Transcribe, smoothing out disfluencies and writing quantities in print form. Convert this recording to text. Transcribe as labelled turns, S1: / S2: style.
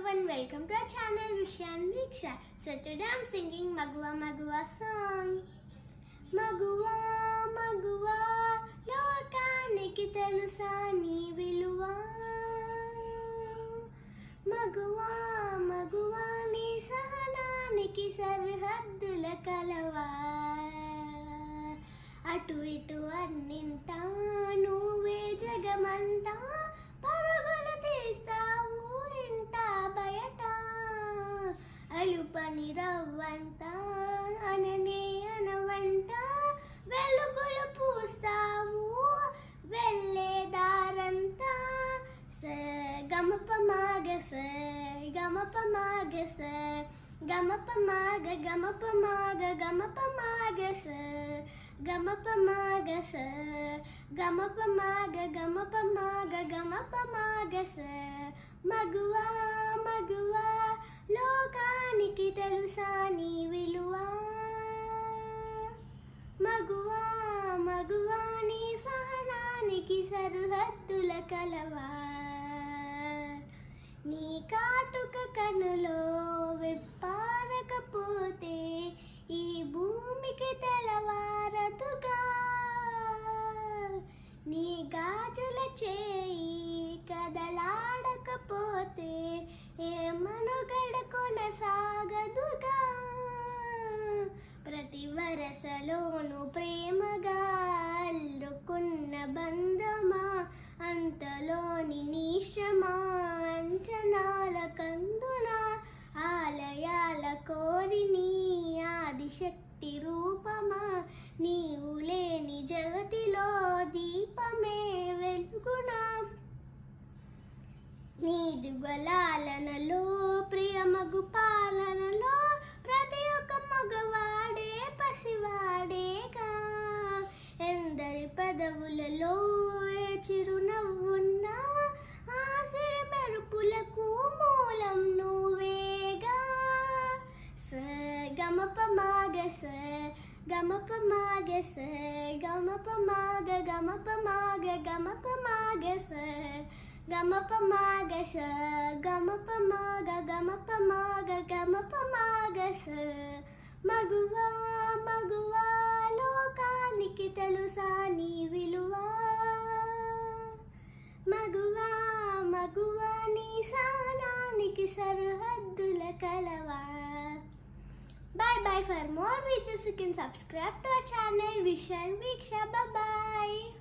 S1: everyone, welcome to our channel Visha and Viksha. So today I'm singing Maguwa Maguwa song. Maguwa Maguwa lokaniki telusa nee viluva. Maguwa Maguwa nee sahananiki sarhaddula kalava. అటు ఇటు అన్నింటా నువ్వే జగమంటా పరుగులు తీస్తావు ఇంట బయట అలుపని రవ్వంట అననే అనవంట వెలుగులు పూస్తావు వెళ్ళే దారంతా స గమప మాగ స గమప మాగ స గమప మాగ గమప మాగ గమప మాగ స గమప మాగ స గమప మాగ గమప మాగ గమప మాగ స మగువా మగువా లోకానికి తెలుసా నీ విలువ మగువా మగువా నీ సహనానికి సరిహద్దుల కలవా నీ కాటుక కనులో విప్పారకపోతే ఈ భూమికి తెలవారదుగా నీ గాజుల చేయి కదలాడకపోతే ఏ మనుగడ కొనసాగదుగా ప్రతి వరసలోను ప్రేమగా అల్లుకున్న బంధమా అంతలోని నీశమా అంచనాల కందున ఆలయాల కోరిని ఆదిశక్తి రూపమా నీవు లేని జగతిలో దీపమే వెలుగునా నీదు గలాలనలో ప్రియమగు పాలనలో ప్రతి ఒక్క మగవాడే పసివాడేగా ఎందరి పదవులలో ఏ చిరునవ్వున్నా ఆ సిరి మెరుపులకు మూలం నువ్వేగా స గమప మాగ స గమప మాగ స గమప మాగ గమప మాగ గమప మాగ స గమప మాగ స గమప మాగ గమప మాగ గమప మాగ స మగువా మగువా లోకానికి తెలుసా నీ విలువ మగువా మగువా నీ సహనానికి సరిహద్దుల కలవా. Bye bye. For more videos you can subscribe to our channel Visha and Viksha. Bye bye.